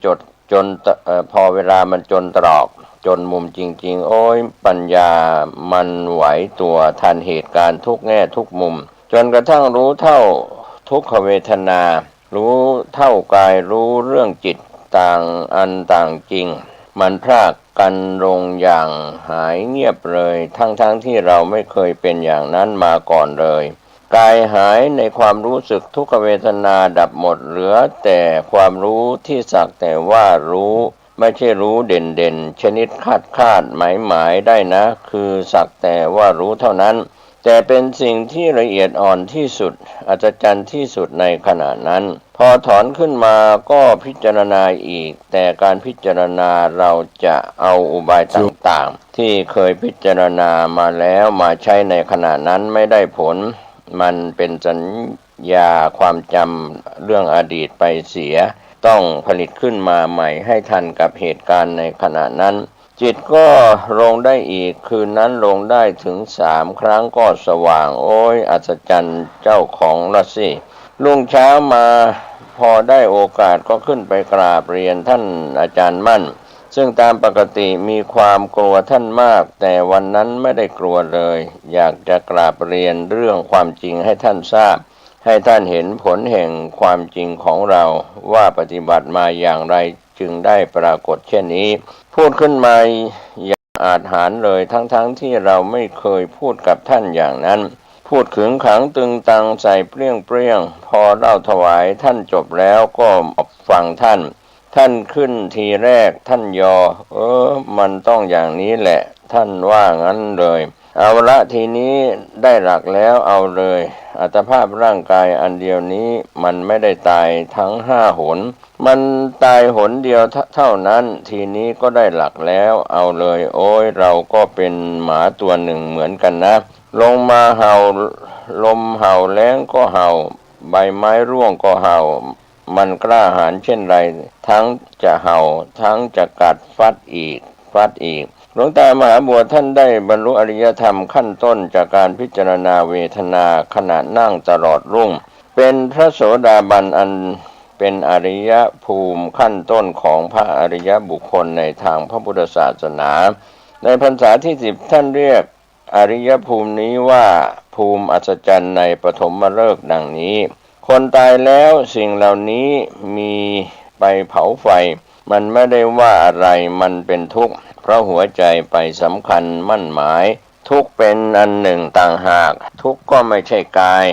จดจนพอเวลามันจนตรอกจนมุมจริงๆโอ้ยปัญญามันไหวตัวทันเหตุการณ์ทุกแง่ทุกมุมจนกระทั่งรู้เท่าทุกขเวทนารู้เท่ากายรู้เรื่องจิตต่างอันต่างจริงมันพรากกันลงอย่างหายเงียบเลยทั้งที่เราไม่เคยเป็นอย่างนั้นมาก่อนเลยกายหายในความรู้สึกทุกขเวทนาดับหมดเหลือแต่ความรู้ที่สักแต่ว่ารู้ไม่ใช่รู้เด่นชนิดคาดหมายได้นะคือสักแต่ว่ารู้เท่านั้นแต่เป็นสิ่งที่ละเอียดอ่อนที่สุดอัศจรรย์ที่สุดในขณะนั้นพอถอนขึ้นมาก็พิจารณาอีกแต่การพิจารณาเราจะเอาอุบายต่างๆที่เคยพิจารณามาแล้วมาใช้ในขณะนั้นไม่ได้ผลมันเป็นสัญญาความจำเรื่องอดีตไปเสียต้องผลิตขึ้นมาใหม่ให้ทันกับเหตุการณ์ในขณะนั้นจิตก็ลงได้อีกคืนนั้นลงได้ถึง3 ครั้งก็สว่างโอ้ยอัศจรรย์เจ้าของละสิรุ่งเช้ามาพอได้โอกาสก็ขึ้นไปกราบเรียนท่านอาจารย์มั่นซึ่งตามปกติมีความกลัวท่านมากแต่วันนั้นไม่ได้กลัวเลยอยากจะกราบเรียนเรื่องความจริงให้ท่านทราบให้ท่านเห็นผลแห่งความจริงของเราว่าปฏิบัติมาอย่างไรจึงได้ปรากฏเช่นนี้พูดขึ้นมาอย่างอาจหาญเลยทั้งที่เราไม่เคยพูดกับท่านอย่างนั้นพูดขึงขังตึงตังใส่เปรี้ยงพอเล่าถวายท่านจบแล้วก็ฟังท่านขึ้นทีแรกท่านยอมันต้องอย่างนี้แหละท่านว่างั้นเลยเอาละทีนี้ได้หลักแล้วเอาเลยอัตภาพร่างกายอันเดียวนี้มันไม่ได้ตายทั้ง5 หนมันตายหนเดียวเท่านั้นทีนี้ก็ได้หลักแล้วเอาเลยโอ้ยเราก็เป็นหมาตัวหนึ่งเหมือนกันนะลงมาเห่าลมเห่าแล้งก็เห่าใบไม้ร่วงก็เห่ามันกล้าหาญเช่นไรทั้งจะเห่าทั้งจะกัดฟัดอีกหลวงตามหาบัวท่านได้บรรลุอริยธรรมขั้นต้นจากการพิจารณาเวทนาขณะนั่งตลอดรุ่งเป็นพระโสดาบันอันเป็นอริยภูมิขั้นต้นของพระอริยบุคคลในทางพระพุทธศาสนาในพรรษาที่10ท่านเรียกอริยภูมินี้ว่าภูมิอัศจรรย์ในปฐมฤกษ์ดังนี้คนตายแล้วสิ่งเหล่านี้มีไปเผาไฟมันไม่ได้ว่าอะไรมันเป็นทุกข์เพราะหัวใจไปสำคัญมั่นหมายทุกข์เป็นอันหนึ่งต่างหากทุกข์ก็ไม่ใช่กาย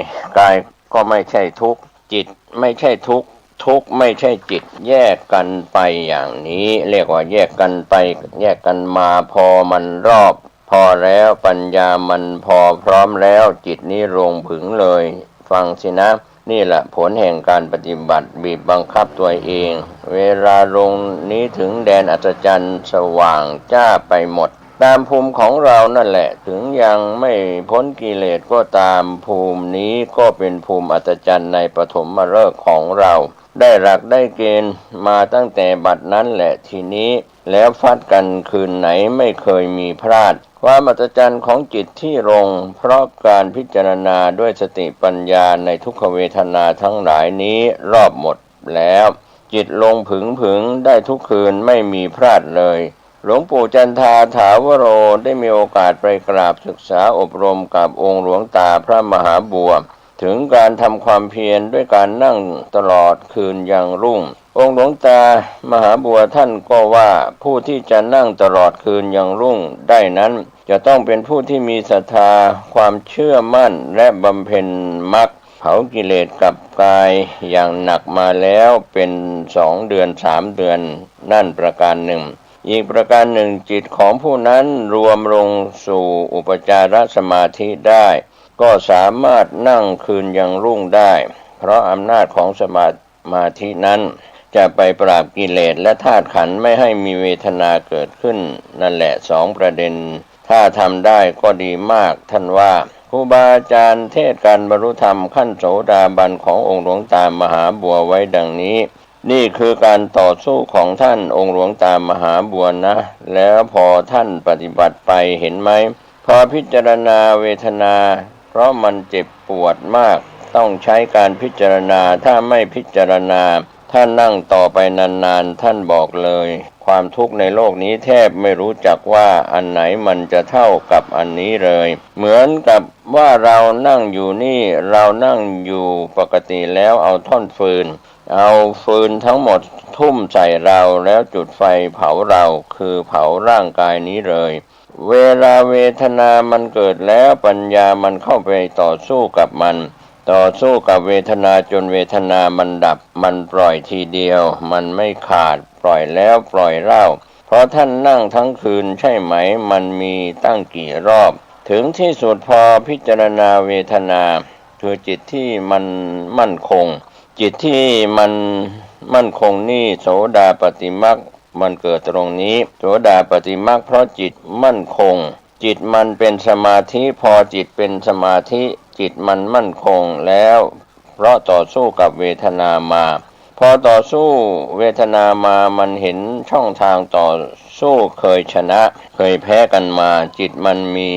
ก็ไม่ใช่ทุกข์จิตไม่ใช่ทุกข์ทุกข์ไม่ใช่จิตแยกกันไปอย่างนี้เรียกว่าแยกกันไปแยกกันมาพอมันรอบพอแล้วปัญญามันพอพร้อมแล้วจิตนี้ลงผึ่งเลยฟังสินะนี่แหละผลแห่งการปฏิบัติบีบบังคับตัวเองเวลาลงนี้ถึงแดนอัศจรรย์สว่างจ้าไปหมดตามภูมิของเรานั่นแหละถึงยังไม่พ้นกิเลสก็ตามภูมินี้ก็เป็นภูมิอัศจรรย์ในปฐมฤกษ์ของเราได้หลักได้เกณฑ์มาตั้งแต่บัดนั้นแหละทีนี้แล้วฟัดกันคืนไหนไม่เคยมีพลาดความอัศจรรย์ของจิตที่ลงเพราะการพิจารณาด้วยสติปัญญาในทุกขเวทนาทั้งหลายนี้รอบหมดแล้วจิตลงผึงได้ทุกคืนไม่มีพลาดเลยหลวงปู่จันทาถาวโรได้มีโอกาสไปกราบศึกษาอบรมกับองค์หลวงตาพระมหาบัวถึงการทำความเพียรด้วยการนั่งตลอดคืนยังรุ่งองค์หลวงตามหาบัวท่านก็ว่าผู้ที่จะนั่งตลอดคืนยังรุ่งได้นั้นจะต้องเป็นผู้ที่มีศรัทธาความเชื่อมั่นและบำเพ็ญมรรคเผากิเลสกับกายอย่างหนักมาแล้วเป็น2 เดือน3 เดือนนั่นประการหนึ่งอีกประการหนึ่งจิตของผู้นั้นรวมลงสู่อุปจารสมาธิได้ก็สามารถนั่งคืนยังรุ่งได้เพราะอำนาจของสมาธินั้นจะไปปราบกิเลสและธาตุขันธ์ไม่ให้มีเวทนาเกิดขึ้นนั่นแหละ2 ประเด็นถ้าทำได้ก็ดีมากท่านว่าครูบาอาจารย์เทศการบรรลุธรรมขั้นโสดาบันขององค์หลวงตามหาบัวไว้ดังนี้นี่คือการต่อสู้ของท่านองค์หลวงตามหาบัวนะแล้วพอท่านปฏิบัติไปเห็นไหมพอพิจารณาเวทนาเพราะมันเจ็บปวดมากต้องใช้การพิจารณาถ้าไม่พิจารณา ถ้านั่งต่อไปนานๆท่านบอกเลยความทุกข์ในโลกนี้แทบไม่รู้จักว่าอันไหนมันจะเท่ากับอันนี้เลยเหมือนกับว่าเรานั่งอยู่นี่เรานั่งอยู่ปกติแล้วเอาท่อนฟืนเอาฟืนทั้งหมดทุ่มใส่เราแล้วจุดไฟเผาเราคือเผาร่างกายนี้เลยเวลาเวทนามันเกิดแล้วปัญญามันเข้าไปต่อสู้กับมันต่อสู้กับเวทนาจนเวทนามันดับมันปล่อยทีเดียวมันไม่ขาดปล่อยแล้วปล่อยเล่าเพราะท่านนั่งทั้งคืนใช่ไหมมันมีตั้งกี่รอบถึงที่สุดพอพิจารณาเวทนาคือจิตที่มันมั่นคงจิตที่มันมั่นคงนี่โสดาปัตติมรรคมันเกิดตรงนี้โสดาปัตติมรรคเพราะจิตมั่นคงจิตมันเป็นสมาธิพอจิตเป็นสมาธิจิตมันมั่นคงแล้วเพราะต่อสู้กับเวทนามาพอต่อสู้เวทนามามันเห็นช่องทางต่อสู้เคยชนะเคยแพ้กันมาจิตมันมี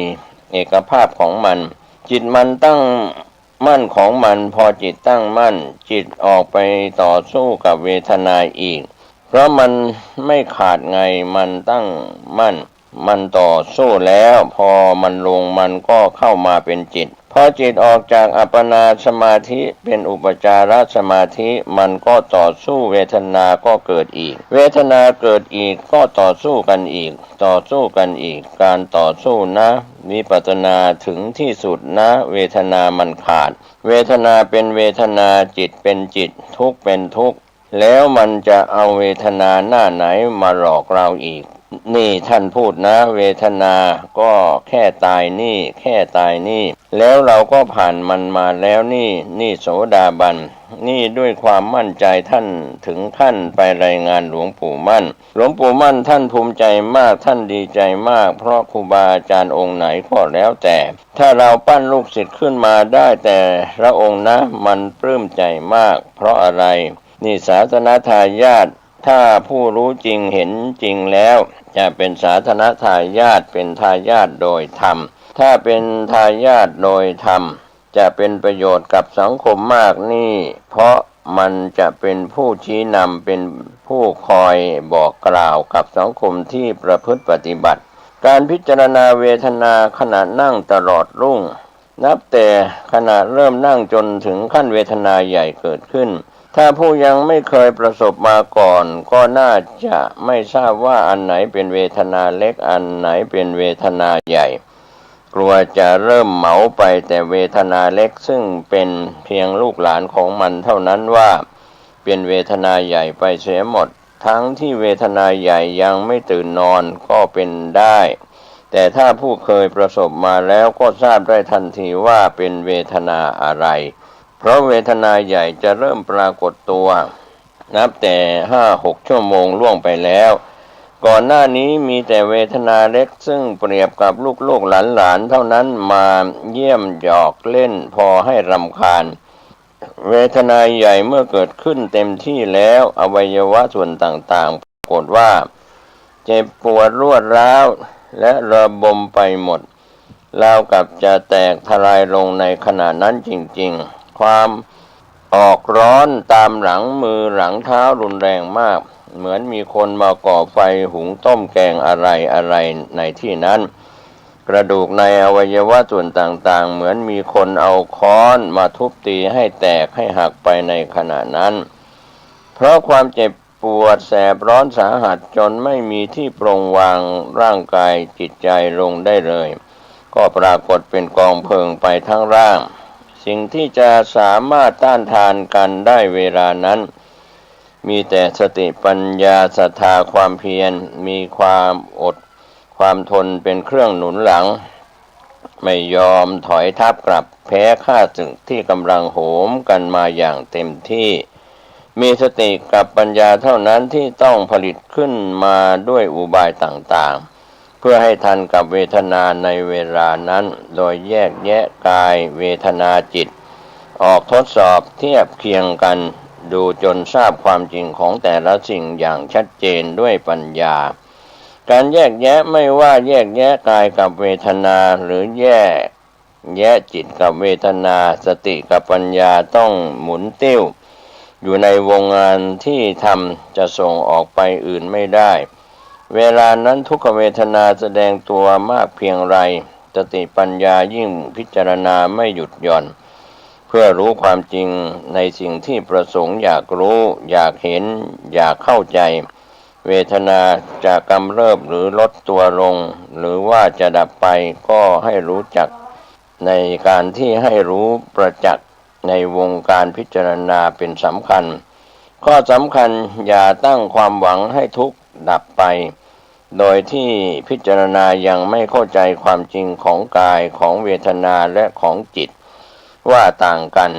เอกภาพของมันจิตมันตั้งมั่นของมันพอจิตตั้งมั่นจิตออกไปต่อสู้กับเวทนาอีกเพราะมันไม่ขาดไงมันตั้งมั่นมันต่อสู้แล้วพอมันลงมันก็เข้ามาเป็นจิตพอจิตออกจากอัปปนาสมาธิเป็นอุปจารสมาธิมันก็ต่อสู้เวทนาก็เกิดอีกเวทนาเกิดอีกก็ต่อสู้กันอีกต่อสู้กันอีกการต่อสู้นะวิปัสสนาถึงที่สุดนะเวทนามันขาดเวทนาเป็นเวทนาจิตเป็นจิตทุกข์เป็นทุกข์แล้วมันจะเอาเวทนาหน้าไหนมาหลอกเราอีกนี่ท่านพูดนะเวทนาก็แค่ตายนี่แค่ตายนี่แล้วเราก็ผ่านมันมาแล้วนี่โสดาบันนี่ด้วยความมั่นใจท่านถึงขั้นไปรายงานหลวงปู่มั่นหลวงปู่มั่นท่านภูมิใจมากท่านดีใจมากเพราะครูบาอาจารย์องค์ไหนก็แล้วแต่ถ้าเราปั้นลูกศิษย์ขึ้นมาได้แต่ละองค์นะมันปลื้มใจมากเพราะอะไรนี่ศาสนทายาทถ้าผู้รู้จริงเห็นจริงแล้วจะเป็นศาสนทายาทเป็นทายาทโดยธรรมถ้าเป็นทายาทโดยธรรมจะเป็นประโยชน์กับสังคมมากนี่เพราะมันจะเป็นผู้ชี้นำเป็นผู้คอยบอกกล่าวกับสังคมที่ประพฤติปฏิบัติการพิจารณาเวทนาขณะนั่งตลอดรุ่งนับแต่ขณะเริ่มนั่งจนถึงขั้นเวทนาใหญ่เกิดขึ้นถ้าผู้ยังไม่เคยประสบมาก่อนก็น่าจะไม่ทราบว่าอันไหนเป็นเวทนาเล็กอันไหนเป็นเวทนาใหญ่กลัวจะเริ่มเหมาไปแต่เวทนาเล็กซึ่งเป็นเพียงลูกหลานของมันเท่านั้นว่าเป็นเวทนาใหญ่ไปเสียหมดทั้งที่เวทนาใหญ่ยังไม่ตื่นนอนก็เป็นได้แต่ถ้าผู้เคยประสบมาแล้วก็ทราบได้ทันทีว่าเป็นเวทนาอะไรเพราะเวทนาใหญ่จะเริ่มปรากฏตัวนับแต่5-6 ชั่วโมงล่วงไปแล้วก่อนหน้านี้มีแต่เวทนาเล็กซึ่งเปรียบกับลูกๆหลานๆเท่านั้นมาเยี่ยมหยอกเล่นพอให้รำคาญเวทนาใหญ่เมื่อเกิดขึ้นเต็มที่แล้วอวัยวะส่วนต่างๆปรากฏว่าเจ็บปวดรวดร้าวและระบมไปหมดราวกับจะแตกทลายลงในขณะนั้นจริงๆความออกร้อนตามหลังมือหลังเท้ารุนแรงมากเหมือนมีคนมาก่อไฟหุงต้มแกงอะไรในที่นั้นกระดูกในอวัยวะส่วนต่างๆเหมือนมีคนเอาค้อนมาทุบตีให้แตกให้หักไปในขณะนั้นเพราะความเจ็บปวดแสบร้อนสาหัสจนไม่มีที่ปรงวางร่างกายจิตใจลงได้เลยก็ปรากฏเป็นกองเพลิงไปทั้งร่างสิ่งที่จะสามารถต้านทานกันได้เวลานั้นมีแต่สติปัญญาศรัทธาความเพียรมีความอดความทนเป็นเครื่องหนุนหลังไม่ยอมถอยทับกลับแพ้ข้าศึกที่กำลังโหมกันมาอย่างเต็มที่มีสติกับปัญญาเท่านั้นที่ต้องผลิตขึ้นมาด้วยอุบายต่างๆเพื่อให้ทันกับเวทนาในเวลานั้นโดยแยกแยะกายเวทนาจิตออกทดสอบเทียบเคียงกันดูจนทราบความจริงของแต่ละสิ่งอย่างชัดเจนด้วยปัญญาการแยกแยะไม่ว่าแยกแยะกายกับเวทนาหรือแยกจิตกับเวทนาสติกับปัญญาต้องหมุนติ้ว อยู่ในวงงานที่ทำจะส่งออกไปอื่นไม่ได้เวลานั้นทุกขเวทนาแสดงตัวมากเพียงไรสติปัญญายิ่งพิจารณาไม่หยุดหย่อนเพื่อรู้ความจริงในสิ่งที่ประสงค์อยากรู้อยากเห็นอยากเข้าใจเวทนาจะกำเริบหรือลดตัวลงหรือว่าจะดับไปก็ให้รู้จักในการที่ให้รู้ประจักษ์ในวงการพิจารณาเป็นสำคัญข้อสำคัญอย่าตั้งความหวังให้ทุกข์ดับไปโดยที่พิจารณายังไม่เข้าใจความจริงของกายของเวทนาและของจิตว่าต่างกัน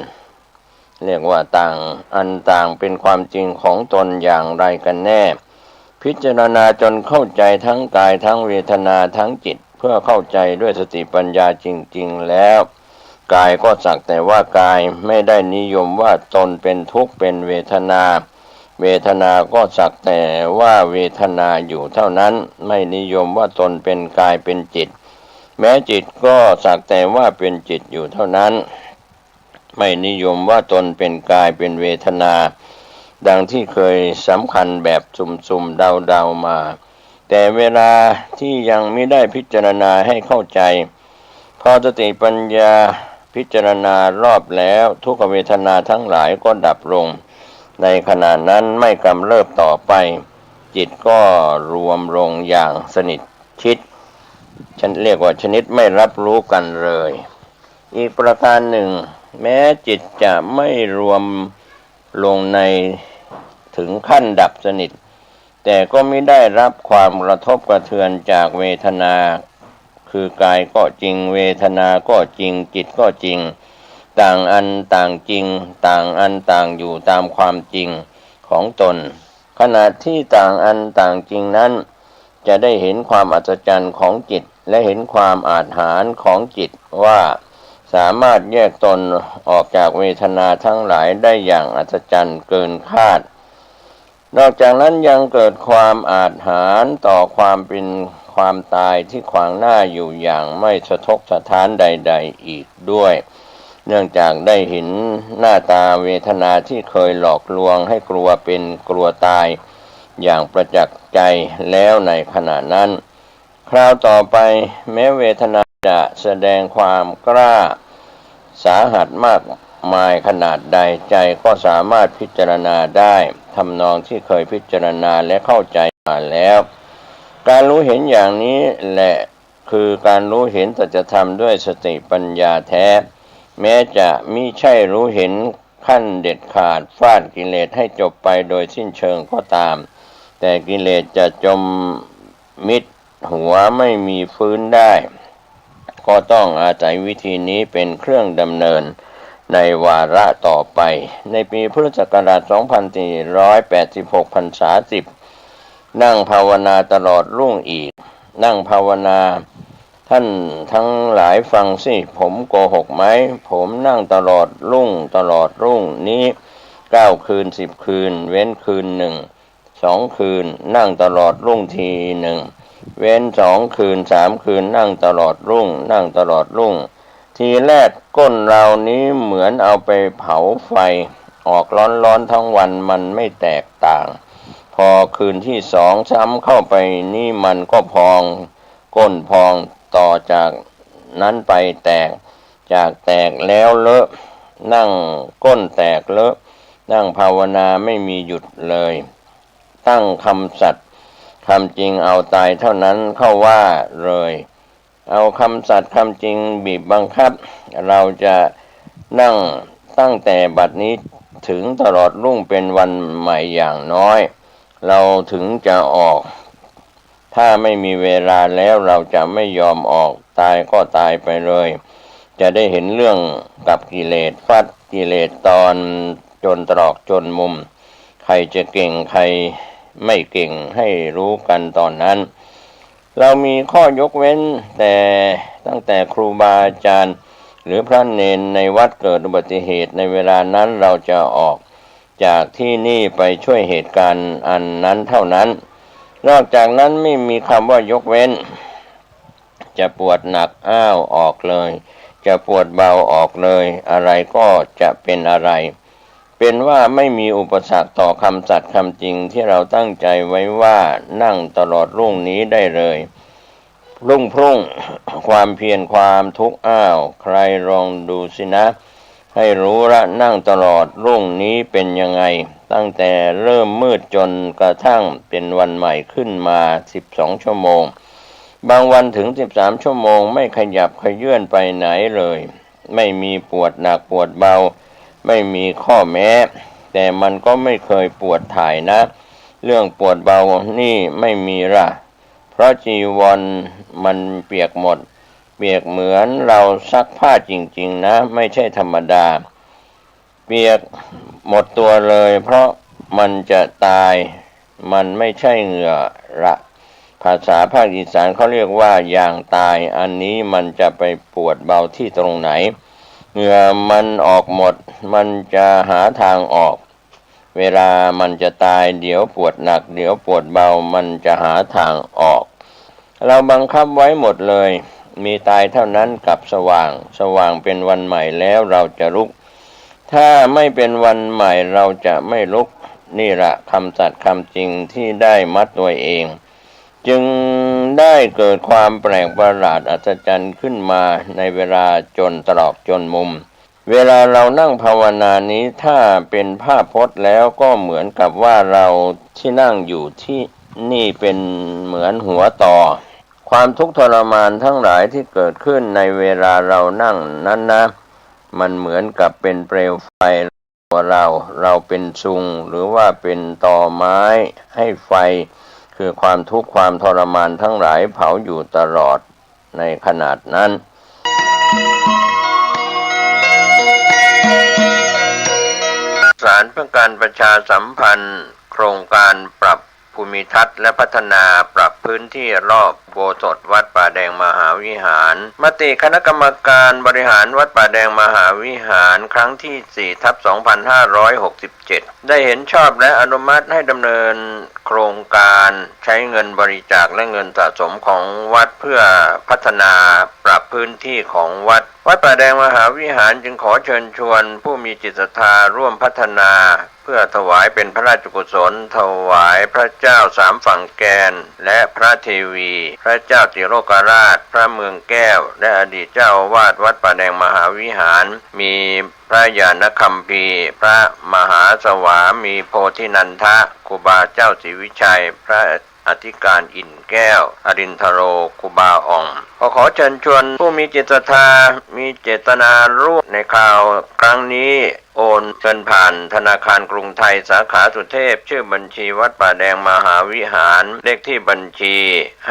เรียกว่าต่างอันต่างเป็นความจริงของตนอย่างไรกันแน่พิจารณาจนเข้าใจทั้งกายทั้งเวทนาทั้งจิตเพื่อเข้าใจด้วยสติปัญญาจริงๆแล้วกายก็สักแต่ว่ากายไม่ได้นิยมว่าตนเป็นทุกข์เป็นเวทนาเวทนาก็สักแต่ว่าเวทนาอยู่เท่านั้นไม่นิยมว่าตนเป็นกายเป็นจิตแม้จิตก็สักแต่ว่าเป็นจิตอยู่เท่านั้นไม่นิยมว่าตนเป็นกายเป็นเวทนาดังที่เคยสำคัญแบบสุ่มๆเดาๆมาแต่เวลาที่ยังไม่ได้พิจารณาให้เข้าใจพอสติปัญญาพิจารณารอบแล้วทุกขเวทนาทั้งหลายก็ดับลงในขณะนั้นไม่กำเริบต่อไปจิตก็รวมลงอย่างสนิทชิดฉันเรียกว่าชนิดไม่รับรู้กันเลยอีกประการหนึ่งแม้จิตจะไม่รวมลงในถึงขั้นดับสนิทแต่ก็ไม่ได้รับความกระทบกระเทือนจากเวทนาคือกายก็จริงเวทนาก็จริงจิตก็จริงต่างอันต่างจริงต่างอันต่างอยู่ตามความจริงของตนขณะที่ต่างอันต่างจริงนั้นจะได้เห็นความอัศจรรย์ของจิตและเห็นความอาจหาญของจิตว่าสามารถแยกตนออกจากเวทนาทั้งหลายได้อย่างอัศจรรย์เกินคาดนอกจากนั้นยังเกิดความอาจหาญต่อความเป็นความตายที่ขวางหน้าอยู่อย่างไม่สะทกสะท้านใดๆอีกด้วยเนื่องจากได้เห็นหน้าตาเวทนาที่เคยหลอกลวงให้กลัวเป็นกลัวตายอย่างประจักษ์ใจแล้วในขณะนั้นคราวต่อไปแม้เวทนาจะแสดงความกล้าสาหัสมากมายขนาดใดใจก็สามารถพิจารณาได้ทำนองที่เคยพิจารณาและเข้าใจมาแล้วการรู้เห็นอย่างนี้แหละคือการรู้เห็นสัจธรรมด้วยสติปัญญาแท้แม้จะมิใช่รู้เห็นขั้นเด็ดขาดฟาดกิเลสให้จบไปโดยสิ้นเชิงก็ตามแต่กิเลสจะจมมิดหัวไม่มีฟื้นได้ก็ต้องอาศัยวิธีนี้เป็นเครื่องดำเนินในวาระต่อไปในปีพุทธศักราช 2486 พรรษา 10นั่งภาวนาตลอดรุ่งอีกนั่งภาวนาท่านทั้งหลายฟังสิผมโกหกไหมผมนั่งตลอดรุ่งนี้9 คืน 10 คืนเว้นคืนหนึ่ง2 คืนนั่งตลอดรุ่งทีหนึ่งเว้น2 คืน 3 คืนนั่งตลอดรุ่งทีแรกก้นเรานี้เหมือนเอาไปเผาไฟออกร้อนทั้งวันมันไม่แตกต่างพอคืนที่2ซ้ำเข้าไปนี่มันก็พองก้นพองต่อจากนั้นไปแตกจากแตกแล้วเลอะนั่งก้นแตกเลอะนั่งภาวนาไม่มีหยุดเลยตั้งคำสัตย์คำจริงเอาตายเท่านั้นเข้าว่าเลยเอาคำสัตย์คำจริงบีบบังคับเราจะนั่งตั้งแต่บัดนี้ถึงตลอดรุ่งเป็นวันใหม่อย่างน้อยเราถึงจะออกถ้าไม่มีเวลาแล้วเราจะไม่ยอมออกตายก็ตายไปเลยจะได้เห็นเรื่องกับกิเลสฟัดกิเลสตอนจนตรอกจนมุมใครจะเก่งใครไม่เก่งให้รู้กันตอนนั้นเรามีข้อยกเว้นแต่ตั้งแต่ครูบาอาจารย์หรือพระเนนในวัดเกิดอุบัติเหตุในเวลานั้นเราจะออกจากที่นี่ไปช่วยเหตุการณ์อันนั้นเท่านั้นนอกจากนั้นไม่มีคำว่ายกเว้นจะปวดหนักอ้าวออกเลยจะปวดเบาออกเลยอะไรก็จะเป็นอะไร เป็นว่าไม่มีอุปสรรคต่อคำสัตย์คำจริงที่เราตั้งใจไว้ว่านั่งตลอดรุ่งนี้ได้เลยรุ่งพรุ่งความเพียรความทุกข์อ้าวใครลองดูสินะให้รู้ละนั่งตลอดรุ่งนี้เป็นยังไงตั้งแต่เริ่มมืดจนกระทั่งเป็นวันใหม่ขึ้นมา12 ชั่วโมงบางวันถึง13 ชั่วโมงไม่ขยับขยื่นไปไหนเลยไม่มีปวดหนักปวดเบาไม่มีข้อแม้แต่มันก็ไม่เคยปวดถ่ายนะเรื่องปวดเบานี่ไม่มีละเพราะจีวรมันเปียกหมดเปียกเหมือนเราซักผ้าจริงๆนะไม่ใช่ธรรมดาเปียกหมดตัวเลยเพราะมันจะตายมันไม่ใช่เหงื่อละภาษาภาคอีสานเขาเรียกว่าอย่างตายอันนี้มันจะไปปวดเบาที่ตรงไหนเหงื่อมันออกหมดมันจะหาทางออกเวลามันจะตายเดี๋ยวปวดหนักเดี๋ยวปวดเบามันจะหาทางออกเราบังคับไว้หมดเลยมีตายเท่านั้นกับสว่างเป็นวันใหม่แล้วเราจะลุกถ้าไม่เป็นวันใหม่เราจะไม่ลุกนี่ละคำสัตย์คำจริงที่ได้มัดตัวเองจึงได้เกิดความแปลกประหลาดอัศจรรย์ขึ้นมาในเวลาจนตรอกจนมุมเวลาเรานั่งภาวนานี้ถ้าเป็นภาพพจน์แล้วก็เหมือนกับว่าเราที่นั่งอยู่ที่นี่เป็นเหมือนหัวต่อความทุกข์ทรมานทั้งหลายที่เกิดขึ้นในเวลาเรานั่งนั้นนะมันเหมือนกับเป็นเปลวไฟเราเป็นซุงหรือว่าเป็นตอไม้ให้ไฟคือความทุกข์ความทรมานทั้งหลายเผาอยู่ตลอดในขนาดนั้นศาลเพื่อการประชาสัมพันธ์โครงการปรับภูมิทัศน์และพัฒนาปรับพื้นที่รอบโบสถ์วัดป่าแดงมหาวิหารมติคณะกรรมการบริหารวัดป่าแดงมหาวิหารครั้งที่ 4/2567 ได้เห็นชอบและอนุมัติให้ดำเนินโครงการใช้เงินบริจาคและเงินสะสมของวัดเพื่อพัฒนาปรับพื้นที่ของวัดป่าแดงมหาวิหารจึงขอเชิญชวนผู้มีจิตศรัทธาร่วมพัฒนาเพื่อถวายเป็นพระราชกุศลถวายพระเจ้าสามฝั่งแกนและพระเทวีพระเจ้าติโลกราชพระเมืองแก้วและอดีตเจ้าอาวาสวัดป่าแดงมหาวิหารมีพระญาณคัมภีร์พระมหาสวามีโพธินันทะครูบาเจ้าศรีวิชัยพระอธิการอินแก้วอรินทโรครูบาอ่องขอเชิญชวนผู้มีจิตศรัทธามีเจตนาร่วมในข่าวครั้งนี้โอนเงินผ่านธนาคารกรุงไทยสาขาสุเทพชื่อบัญชีวัดป่าแดงมหาวิหารเลขที่บัญชี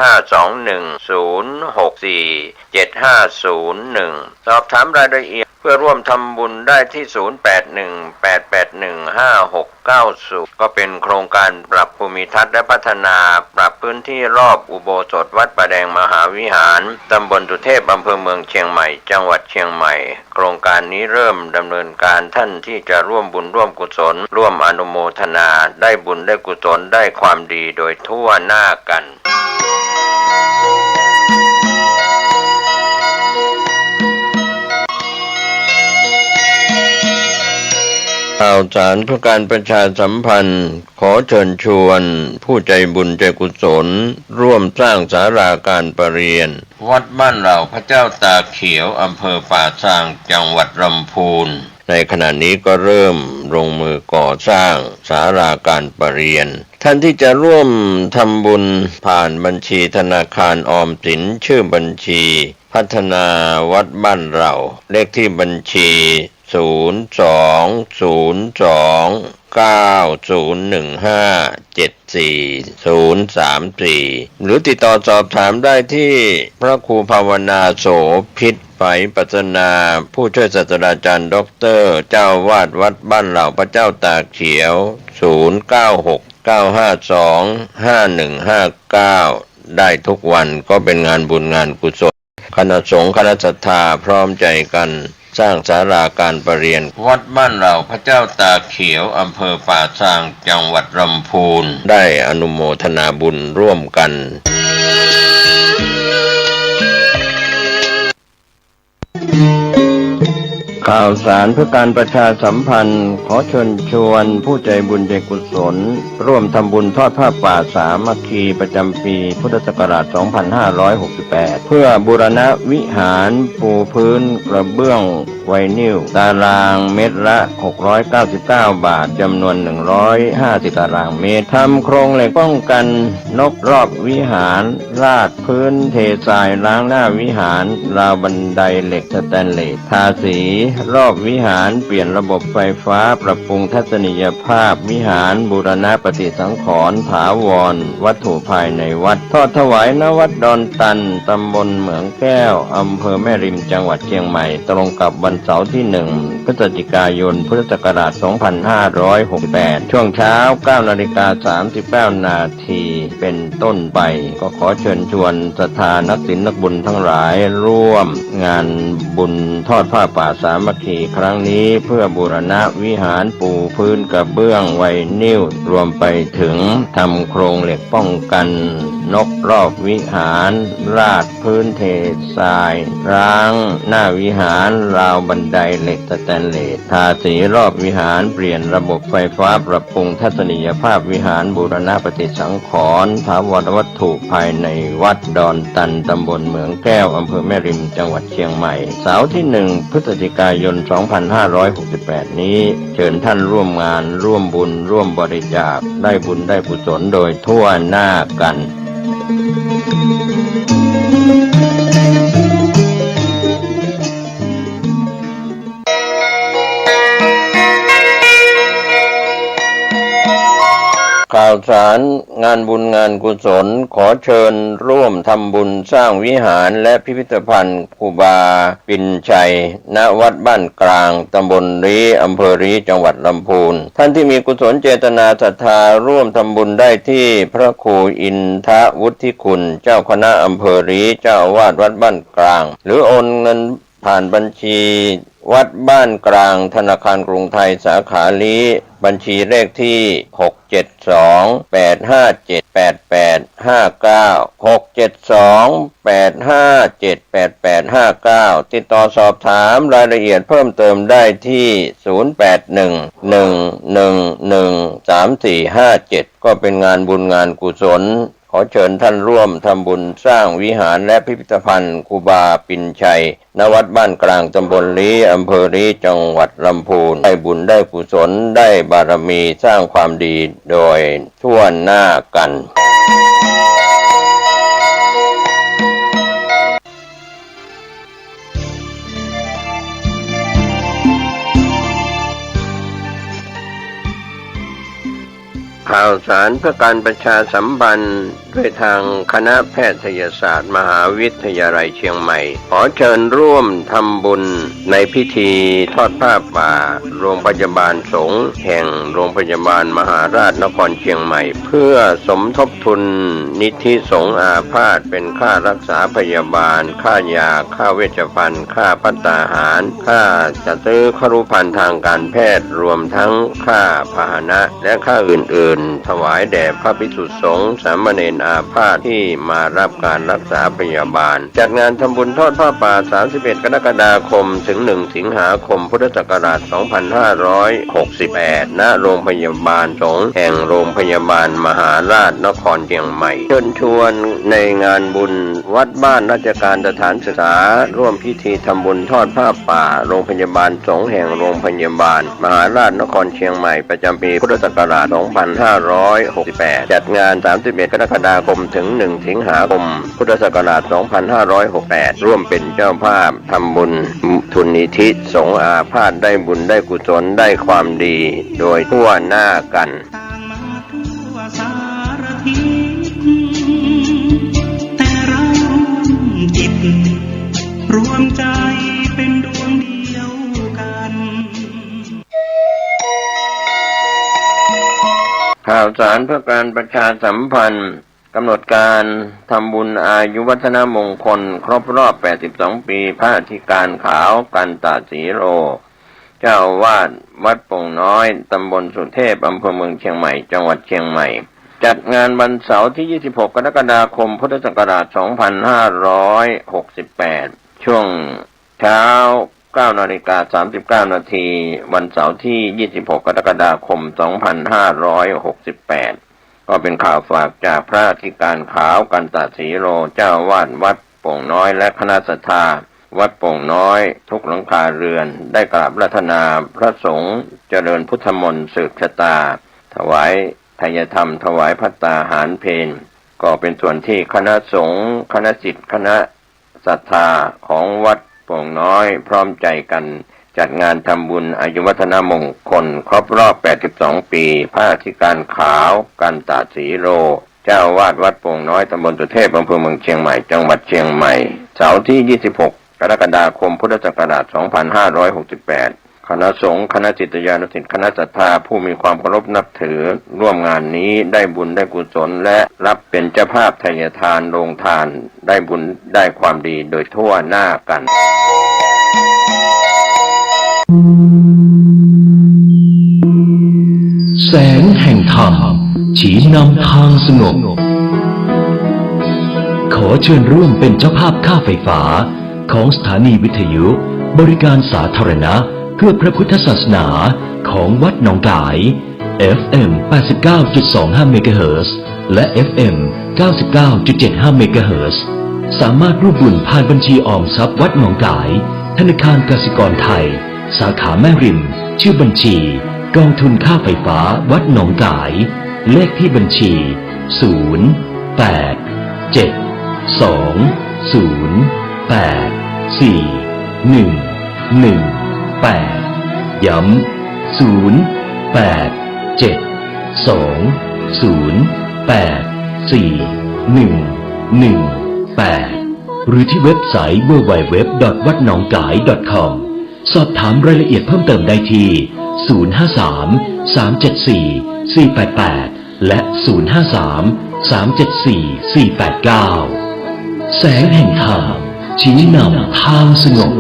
521064750สอบถามรายละเอียดเพื่อร่วมทำบุญได้ที่0818815690ก็เป็นโครงการปรับภูมิทัศน์และพัฒนาปรับพื้นที่รอบอุโบสถวัดป่าแดงมหาวิหารตำบลสุเทพอำเภอเมืองเชียงใหม่จังหวัดเชียงใหม่โครงการนี้เริ่มดำเนินการท่านที่จะร่วมบุญร่วมกุศลร่วมอนุโมทนาได้บุญได้กุศลได้ความดีโดยทั่วหน้ากันข่าวสารเพื่อการประชาสัมพันธ์ขอเชิญชวนผู้ใจบุญใจกุศลร่วมสร้างศาลาการประเรียนวัดบ้านเหล่าพระเจ้าตาเขียวอำเภอป่าซางจังหวัดลำพูนในขณะนี้ก็เริ่มลงมือก่อสร้างศาลาการประเรียนท่านที่จะร่วมทำบุญผ่านบัญชีธนาคารออมสินชื่อบัญชีพัฒนาวัดบ้านเราเลขที่บัญชี02-021574034หรือติดต่อสอบถามได้ที่พระครูภาวนาโสภิตไฝปัสนาผู้ช่วยศาสตราจารย์ด็อกเตอร์เจ้าวาดวัดบ้านเหล่าพระเจ้าตากเขียว0969525159ได้ทุกวันก็เป็นงานบุญงานกุศลคณะสงฆ์คณะศรัทธาพร้อมใจกันสร้างศาลาการประเรียนวัดบ้านเหล่าพระเจ้าตาเขียวอำเภอป่าซางจังหวัดลำพูนได้อนุโมทนาบุญร่วมกันข ข่าวสารเพื่อการประชาสัมพันธ์ขอเชิญชวนผู้ใจบุญใจกุศลร่วมทำบุญทอดผ้าป่าสามัคคีประจำปีพุทธศักราช 2568 เพื่อบูรณะวิหารปูพื้นกระเบื้องไวนิลตารางเมตรละ 699 บาทจำนวน 150 ตารางเมตรทำโครงเหล็กป้องกันนกรอบวิหารราดพื้นเททรายล้างหน้าวิหารราวบันไดเหล็กสแตนเลสทาสีรอบวิหารเปลี่ยนระบบไฟฟ้าปรับปรุงทัศนียภาพวิหารบูรณะปฏิสังขรณ์ถาวรวัตถุภายในวัดทอดถวายณวัดดอนตันตำบลเหมืองแก้วอำเภอแม่ริมจังหวัดเชียงใหม่ตรงกับวันเสาร์ที่ 1 พฤศจิกายนพุทธศักราช 2568 ช่วงเช้า 9:39 นาทีเป็นต้นไปก็ขอเชิญชวนศรัทธานักศีลนักบุญทั้งหลายร่วมงานบุญทอดผ้าป่าสามัคคีครั้งนี้เพื่อบูรณะวิหารปูพื้นกระเบื้องไวนิลรวมไปถึงทำโครงเหล็กป้องกันนกรอบวิหารราดพื้นเททรายร้างหน้าวิหารราวบันไดเหล็กสแตนเลสทาสีรอบวิหารเปลี่ยนระบบไฟฟ้าปรับปรุงทัศนียภาพวิหารบูรณะปฏิสังขรณ์ถาวรวัตถุภายในวัดดอนตันตำบลเหมืองแก้วอำเภอแม่ริมจังหวัดเชียงใหม่เสาร์ที่ 1 พฤศจิกายน 2568 นี้เชิญท่านร่วมงานร่วมบุญร่วมบริจาคได้บุญได้กุศลโดยทั่วหน้ากันข่าวสารงานบุญงานกุศลขอเชิญร่วมทำบุญสร้างวิหารและพิพิธภัณฑ์ครูบาปิ่นชัยณวัดบ้านกลางตำบลรีอำเภอรีจังหวัดลำพูนท่านที่มีกุศลเจตนาศรัทธาร่วมทำบุญได้ที่พระครูอินทวุฒิคุณเจ้าคณะอำเภอรีเจ้าอาวาสวัดบ้านกลางหรือโอนเงินผ่านบัญชีวัดบ้านกลางธนาคารกรุงไทยสาขาลีบัญชีเลขที่672857889ติดต่อสอบถามรายละเอียดเพิ่มเติมได้ที่0811113457ก็เป็นงานบุญงานกุศลขอเชิญท่านร่วมทำบุญสร้างวิหารและพิพิธภัณฑ์ครูบาปิ่นชัยณวัดบ้านกลางตำบลลีอำเภอลีจังหวัดลำพูนได้บุญได้กุศลได้บารมีสร้างความดีโดยทั่วหน้ากันข่าวสารเพื่อการประชาสัมพันธ์ด้วยทางคณะแพทยศาสตร์มหาวิทยาลัยเชียงใหม่ขอเชิญร่วมทำบุญในพิธีทอดผ้าป่าโรงพยาบาลสงฆ์แห่งโรงพยาบาลมหาราชนครเชียงใหม่เพื่อสมทบทุนนิธิสงฆ์อาพาธเป็นค่ารักษาพยาบาลค่ายาค่าเวชภัณฑ์ค่าภัตตาหารค่าจัดซื้อครุภัณฑ์ทางการแพทย์รวมทั้งค่าพาหนะและค่าอื่นๆถวายแด่พระภิกษุสงฆ์สามเณรอาพาธที่มารับการรักษาพยาบาลจัดงานทำบุญทอดผ้าป่า31 กรกฎาคมถึง 1 สิงหาคมพุทธศักราช 2568 ณ โรงพยาบาลสงฆ์แห่งโรงพยาบาลมหาราชนครเชียงใหม่เชิญชวนในงานบุญวัดบ้านราชการสถานศึกษาร่วมพิธีทำบุญทอดผ้าป่าโรงพยาบาลสงฆ์แห่งโรงพยาบาลมหาราชนครเชียงใหม่ประจำปีพุทธศักราช 2568 จัดงาน 31 กรกฎาคมถึง 1 สิงหาคม พุทธศักราช 2568 ร่วมเป็นเจ้าภาพทำบุญทุนนิธิสงฆ์อาพาธได้บุญได้กุศลได้ความดีโดยทั่วหน้ากันแต่เราจิตรวมใจเป็นดวงเดียวกันข่าวสารเพื่อการประชาสัมพันธ์กำหนดการทำบุญอายุวัฒนมงคลครบรอบ 82 ปีพระอธิการขาวกันตสีโรเจ้าอาวาสวัดโป่งน้อยตำบลสุเทพอำเภอเมืองเชียงใหม่จังหวัดเชียงใหม่จัดงานวันเสาร์ที่ 26 กรกฎาคมพุทธศักราช 2568 ช่วงเช้า 9:39 นาทีวันเสาร์ที่ 26 กรกฎาคม 2568 ก็เป็นข่าวฝากจากพระอธิการขาวกันตศรีโลเจ้าวาดวัดโป่งน้อยและคณะศรัทธาวัดโป่งน้อยทุกหลังคาเรือนได้กราบราธนาพระสงฆ์เจริญพุทธมนต์สืบชะตาถวายทายธรรมถวายภัตตาหารเพลก็เป็นส่วนที่คณะสงฆ์คณะศิษย์คณะศรัทธาของวัดโป่งน้อยพร้อมใจกันจัดงานทำบุญอายุวัฒนมงคลครบรอบ 82 ปีพระอธิการขาวกันตศรีโลเจ้าวาดวัดโป่งน้อยตำบลสุเทพอำเภอเมืองเชียงใหม่จังหวัดเชียงใหม่เสาร์ที่ 26 กรกฎาคมพุทธศักราช 2568 คณะสงฆ์คณะศิษยานุศิษย์คณะศรัทธาผู้มีความเคารพนับถือร่วมงานนี้ได้บุญได้กุศลและรับเป็นเจ้าภาพทายทานโรงทานได้บุญได้ความดีโดยทั่วหน้ากันแสงแห่งธรรมชี้นำทางสงบขอเชิญร่วมเป็นเจ้าภาพค่าไฟฟ้าของสถานีวิทยุบริการสาธารณะเพื่อพระพุทธศาสนาของวัดหนองกาย FM 89.25 เมกะเฮิรตซ์และ FM 99.75 เมกะเฮิรตซ์สามารถร่วมบุญผ่านบัญชีออมทรัพย์วัดหนองกายธนาคารกสิกรไทยสาขาแม่ริมชื่อบัญชีกองทุนค่าไฟฟ้าวัดหนองกายเลขที่บัญชี08720841118ย้ำ08720841118หรือที่เว็บไซต์ www.wadnongkai.com สอบถามรายละเอียดเพิ่มเติมได้ที่053-374-488และ053-374-489แสงแห่งธรรมชี้นำทางสงบ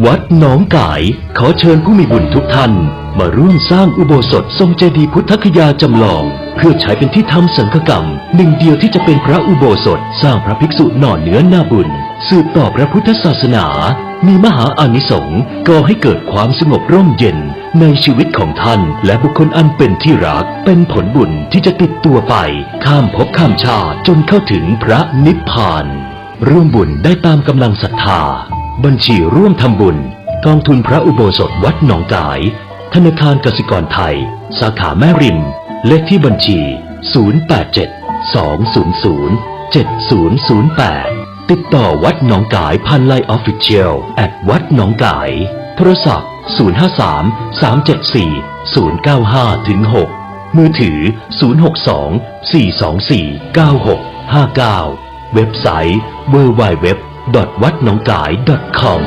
วัดหนองกายขอเชิญผู้มีบุญทุกท่านมาร่วมสร้างอุโบสถทรงเจดีย์พุทธคยาจำลองเพื่อใช้เป็นที่ทำสังฆกรรมหนึ่งเดียวที่จะเป็นพระอุโบสถสร้างพระภิกษุหน่อเนื้อนาบุญสืบต่อพระพุทธศาสนามีมหาอานิสงส์ก่อให้เกิดความสงบร่มเย็นในชีวิตของท่านและบุคคลอันเป็นที่รักเป็นผลบุญที่จะติดตัวไปข้ามภพข้ามชาติจนเข้าถึงพระนิพพานร่วมบุญได้ตามกำลังศรัทธาบัญชีร่วมทำบุญกองทุนพระอุโบสถวัดหนองกายธนาคารกสิกรไทยสาขาแม่ริมเลขที่บัญชี087-200-7008ติดต่อวัดหนองกายผ่านไลน์ Official วัดหนองกายโทรศัพท์053-374-095-6มือถือ062-424-9659เว็บไซต์ www.wadnongkai.com